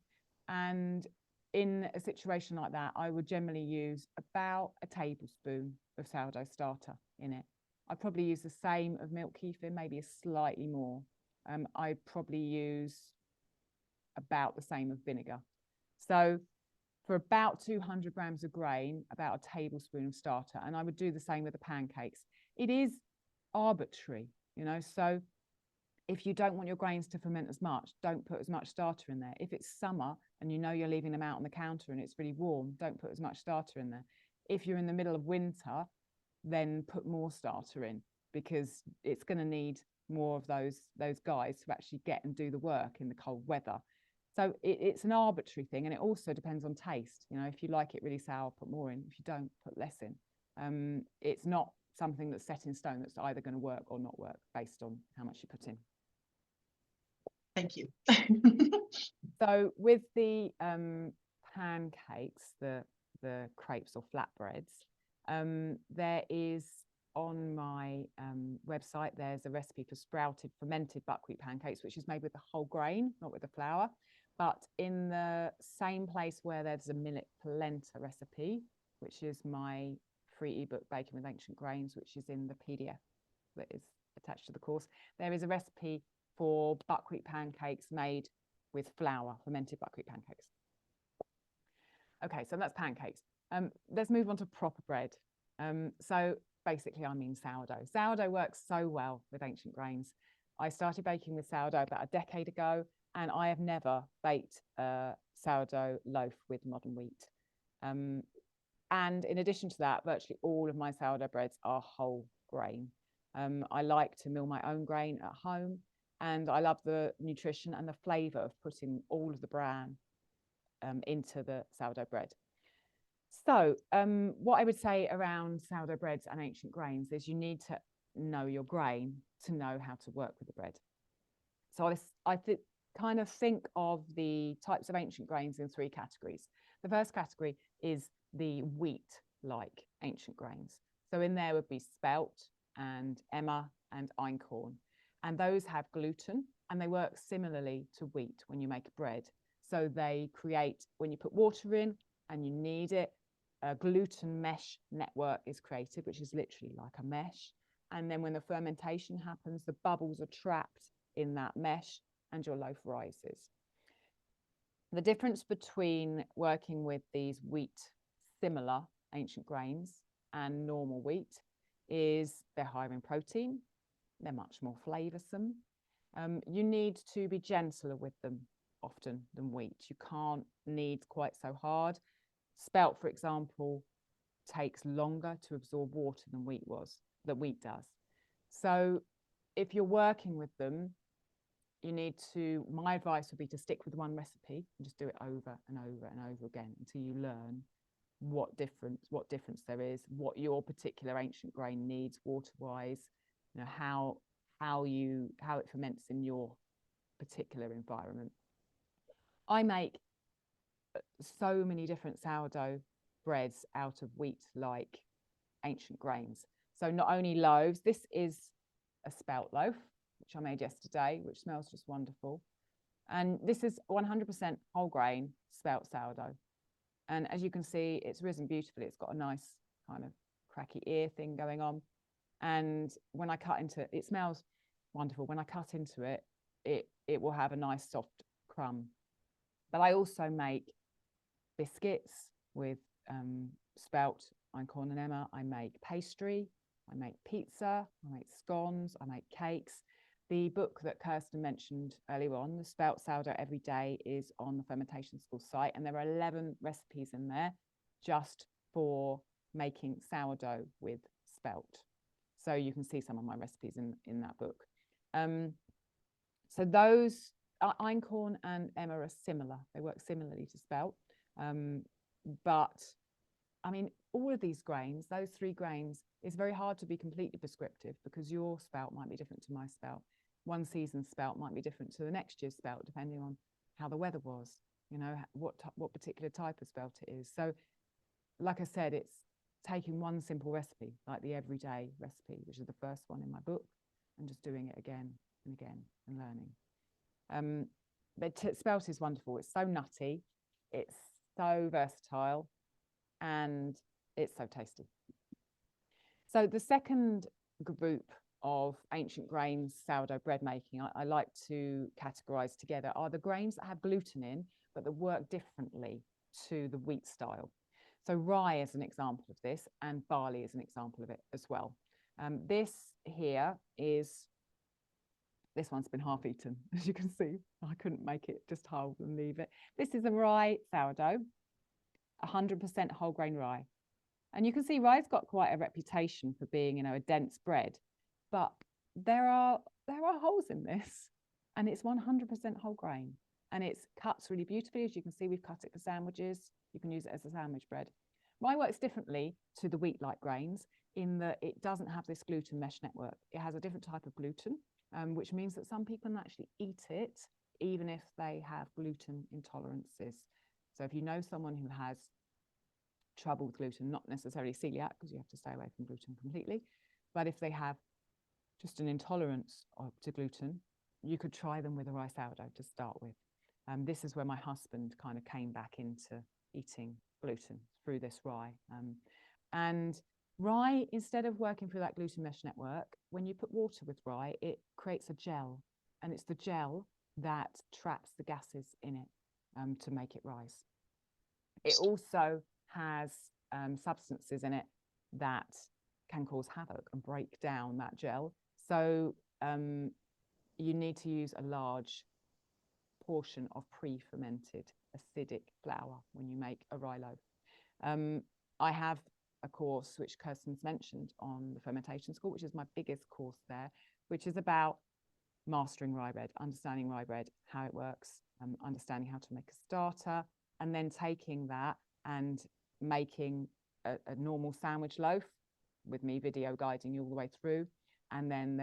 And in a situation like that, I would generally use about a tablespoon of sourdough starter in it. I'd probably use the same of milk kefir, maybe slightly more. I'd probably use about the same of vinegar. So for about 200 grams of grain, about a tablespoon of starter. And I would do the same with the pancakes. It is arbitrary, so if you don't want your grains to ferment as much, don't put as much starter in there. If it's summer and you're leaving them out on the counter and it's really warm, don't put as much starter in there. If you're in the middle of winter, then put more starter in, because it's going to need more of those guys to actually get and do the work in the cold weather. So it's an arbitrary thing, and it also depends on taste. If you like it really sour, put more in. If you don't, put less in. It's not something that's set in stone that's either going to work or not work based on how much you put in. Thank you. So with the pancakes, the the crepes or flatbreads. There is on my website, there's a recipe for sprouted fermented buckwheat pancakes, which is made with the whole grain, not with the flour. But in the same place where there's a millet polenta recipe, which is my free ebook, Baking with Ancient Grains, which is in the PDF that is attached to the course, there is a recipe for buckwheat pancakes made with flour, fermented buckwheat pancakes. Okay, so that's pancakes. Let's move on to proper bread. So basically, I mean sourdough. Sourdough works so well with ancient grains. I started baking with sourdough about a decade ago, and I have never baked a sourdough loaf with modern wheat. And in addition to that, virtually all of my sourdough breads are whole grain. I like to mill my own grain at home, and I love the nutrition and the flavour of putting all of the bran into the sourdough bread. So what I would say around sourdough breads and ancient grains is you need to know your grain to know how to work with the bread. So I kind of think of the types of ancient grains in three categories. The first category is the wheat-like ancient grains. So in there would be spelt and emmer and einkorn. And those have gluten, and they work similarly to wheat when you make bread. So they create, when you put water in and you knead it, a gluten mesh network is created, which is literally like a mesh. And then when the fermentation happens, the bubbles are trapped in that mesh and your loaf rises. The difference between working with these wheat similar ancient grains and normal wheat is they're higher in protein, they're much more flavoursome. You need to be gentler with them often than wheat. You can't knead quite so hard. Spelt, for example, takes longer to absorb water than wheat does. So if you're working with them, you need to, my advice would be to stick with one recipe and just do it over and over and over again until you learn what difference there is, what your particular ancient grain needs water-wise, you know, how it ferments in your particular environment. I make so many different sourdough breads out of wheat-like ancient grains. So not only loaves, this is a spelt loaf, which I made yesterday, which smells just wonderful. And this is 100% whole grain spelt sourdough. And as you can see, it's risen beautifully. It's got a nice kind of cracky ear thing going on. And when I cut into it, it smells wonderful. When I cut into it, it will have a nice soft crumb. But I also make biscuits with spelt, einkorn and emmer. I make pastry, I make pizza, I make scones, I make cakes. The book that Kirsten mentioned earlier on, The Spelt Sourdough Every Day, is on the Fermentation School site, and there are 11 recipes in there just for making sourdough with spelt. So you can see some of my recipes in that book. So those einkorn and emmer are similar. They work similarly to spelt. But I mean, all of these grains, those three grains, it's very hard to be completely prescriptive because your spelt might be different to my spelt. One season's spelt might be different to the next year's spelt, depending on how the weather was, you know, what particular type of spelt it is. So, like I said, it's taking one simple recipe, like the everyday recipe, which is the first one in my book, and just doing it again and again and learning. But spelt is wonderful. It's so nutty, it's so versatile, and it's so tasty. So the second group of ancient grains sourdough bread making I like to categorize together are the grains that have gluten in but that work differently to the wheat style. So rye is an example of this, and barley is an example of it as well. This one's been half eaten, as you can see. I couldn't make it just whole and leave it. This is a rye sourdough, 100% whole grain rye. And you can see rye's got quite a reputation for being, you know, a dense bread, but there are holes in this, and it's 100% whole grain, and it cuts really beautifully. As you can see, we've cut it for sandwiches. You can use it as a sandwich bread. Rye works differently to the wheat-like grains in that it doesn't have this gluten mesh network. It has a different type of gluten, which means that some people can actually eat it even if they have gluten intolerances. So if you know someone who has trouble with gluten, not necessarily celiac, because you have to stay away from gluten completely, but if they have just an intolerance to gluten, you could try them with a rye sourdough to start with. This is where my husband kind of came back into eating gluten through this rye. And rye, instead of working through that gluten mesh network, when you put water with rye, it creates a gel, and it's the gel that traps the gases in it to make it rise. It also has substances in it that can cause havoc and break down that gel. So you need to use a large portion of pre-fermented acidic flour when you make a rye loaf. I have a course which Kirsten's mentioned on the Fermentation School, which is my biggest course there, which is about mastering rye bread, understanding rye bread, how it works, understanding how to make a starter, and then taking that and making a normal sandwich loaf with me video guiding you all the way through. And then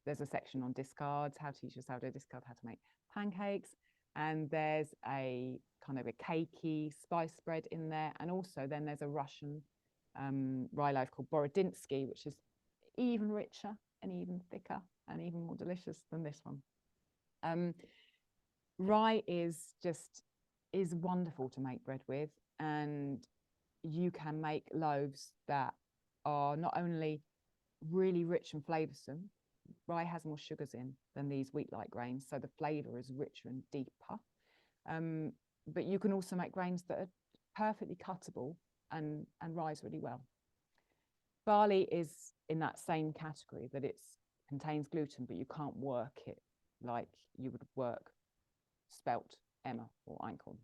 there's a section on discards, how to use your sourdough discard, how to make pancakes. And there's a kind of a cakey spice bread in there. And also then there's a Russian rye loaf called Borodinsky, which is even richer and even thicker and even more delicious than this one. Rye is wonderful to make bread with, and you can make loaves that are not only really rich and flavoursome. Rye has more sugars in than these wheat-like grains, so the flavour is richer and deeper. But you can also make grains that are perfectly cuttable and rise really well. Barley is in that same category, that it contains gluten, but you can't work it like you would work spelt, emmer, or einkorn.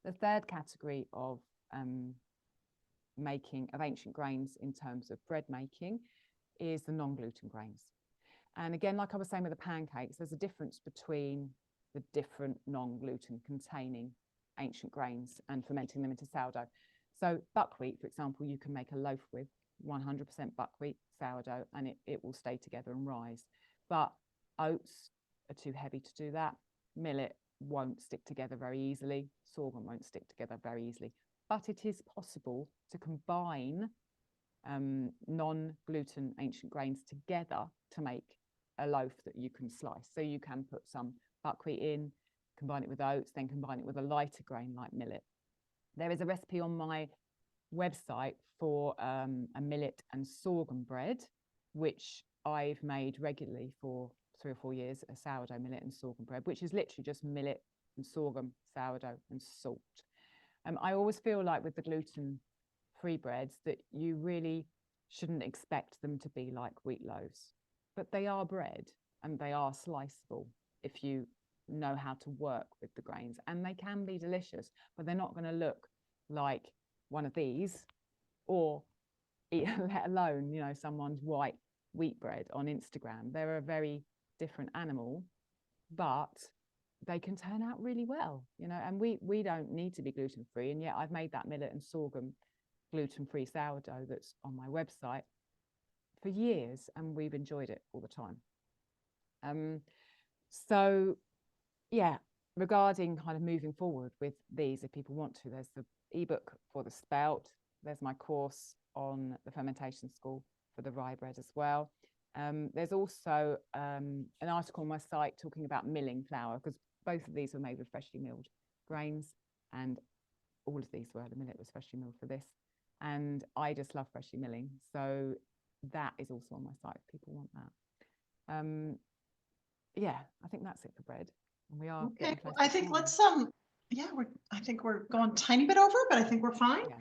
The third category of ancient grains in terms of bread making is the non-gluten grains. And again, like I was saying with the pancakes, there's a difference between the different non-gluten containing ancient grains and fermenting them into sourdough. So buckwheat, for example, you can make a loaf with 100% buckwheat sourdough, and it will stay together and rise. But oats are too heavy to do that. Millet won't stick together very easily. Sorghum won't stick together very easily. But it is possible to combine non-gluten ancient grains together to make a loaf that you can slice. So you can put some buckwheat in, combine it with oats, then combine it with a lighter grain like millet. There is a recipe on my website for a millet and sorghum bread, which I've made regularly for 3 or 4 years, a sourdough millet and sorghum bread, which is literally just millet and sorghum, sourdough and salt. I always feel like with the gluten-free breads that you really shouldn't expect them to be like wheat loaves, but they are bread and they are sliceable if you know how to work with the grains, and they can be delicious, but they're not going to look like one of these, or let alone, you know, someone's white wheat bread on Instagram. They're a very different animal, but they can turn out really well, you know, and we don't need to be gluten-free. And yet I've made that millet and sorghum gluten-free sourdough that's on my website for years, and we've enjoyed it all the time. So yeah, regarding kind of moving forward with these, if people want to, there's the ebook for the spout, there's my course on the Fermentation School for the rye bread as well. There's also an article on my site talking about milling flour, because both of these were made with freshly milled grains, and all of these were. The millet was freshly milled for this, and I just love freshly milling, so that is also on my site if people want that. Yeah, I think that's it for bread. And we are okay. I think let's I think we're going a tiny bit over, but I think we're fine. Yeah.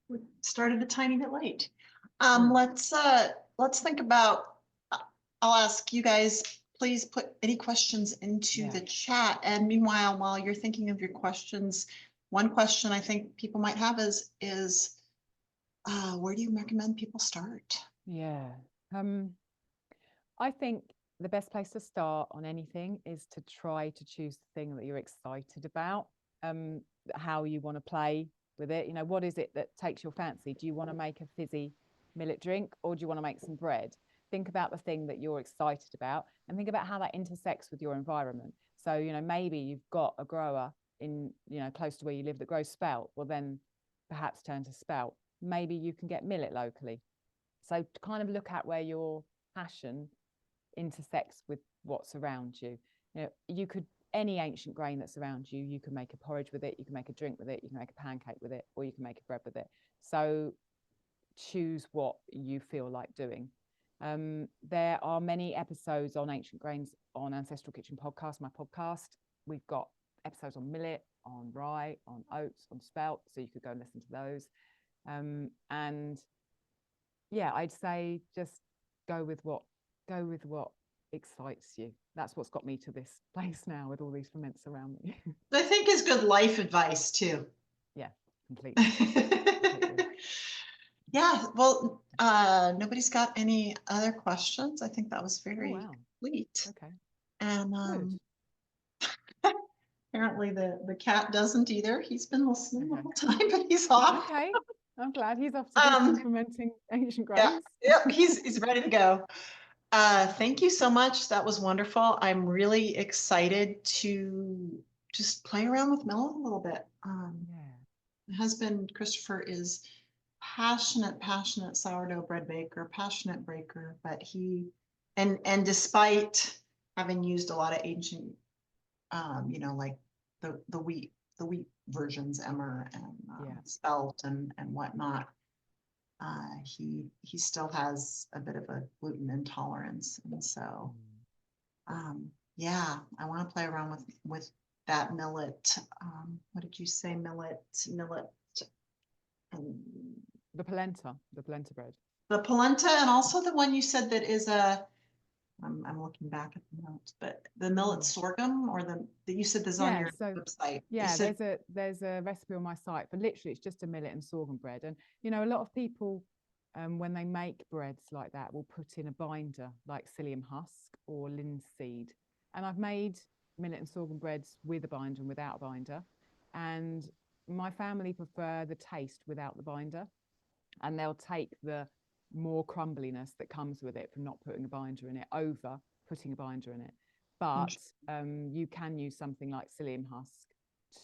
We started a tiny bit late. Let's think about. I'll ask you guys. Please put any questions into the chat. And meanwhile, while you're thinking of your questions, one question I think people might have is where do you recommend people start? Yeah. I think the best place to start on anything is to try to choose the thing that you're excited about, how you want to play with it. You know, what is it that takes your fancy? Do you want to make a fizzy millet drink, or do you want to make some bread? Think about the thing that you're excited about, and think about how that intersects with your environment. So, you know, maybe you've got a grower in, you know, close to where you live that grows spout. Well, then perhaps turn to spelt. Maybe you can get millet locally. So to kind of look at where your passion intersects with what's around you. You know, you could, any ancient grain that's around you, you can make a porridge with it, you can make a drink with it, you can make a pancake with it, or you can make a bread with it. So choose what you feel like doing. There are many episodes on ancient grains on Ancestral Kitchen Podcast, my podcast. We've got episodes on millet, on rye, on oats, on spelt, so you could go and listen to those. And yeah, I'd say just go with what excites you. That's what's got me to this place now with all these ferments around me. I think is good life advice too. Yeah, completely. Yeah, well, nobody's got any other questions. I think that was very complete. Okay. And apparently the cat doesn't either. He's been listening the whole time, but he's off. Okay, I'm glad he's off to do some fermenting ancient grains. Yeah, he's ready to go. Thank you so much. That was wonderful. I'm really excited to just play around with millet a little bit. My husband, Christopher, is passionate sourdough bread baker, passionate baker, but and despite having used a lot of ancient, you know, like the wheat versions, emmer and spelt and whatnot, he still has a bit of a gluten intolerance, and so yeah, I want to play around with that millet. What did you say? Millet and the polenta bread. The polenta, and also the one you said that is a, I'm looking back at the notes, but the millet sorghum, or that you said this on your website. Yeah, there's a recipe on my site, but literally it's just a millet and sorghum bread. And you know, a lot of people when they make breads like that will put in a binder like psyllium husk or linseed. And I've made millet and sorghum breads with a binder and without a binder. And my family prefer the taste without the binder. And they'll take the more crumbliness that comes with it from not putting a binder in it over putting a binder in it. But you can use something like psyllium husk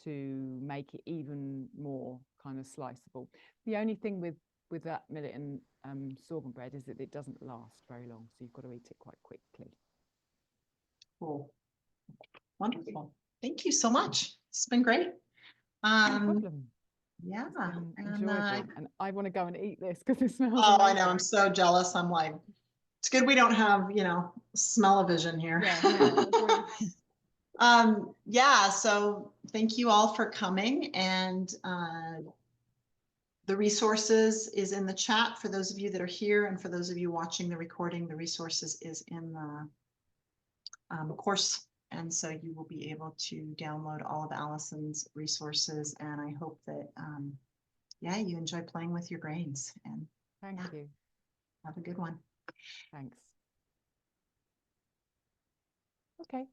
to make it even more kind of sliceable. The only thing with that millet and sorghum bread is that it doesn't last very long, so you've got to eat it quite quickly. Cool. Wonderful. Thank you so much. It's been great. No problem. Yeah, and I want to go and eat this because it smells amazing. I know, I'm so jealous. I'm like, it's good we don't have, you know, smell-o-vision here. Yeah, so thank you all for coming, and the resources is in the chat for those of you that are here, and for those of you watching the recording, the resources is in the course. And so you will be able to download all of Allison's resources. And I hope that, yeah, you enjoy playing with your grains. And thank you. Have a good one. Thanks. Okay.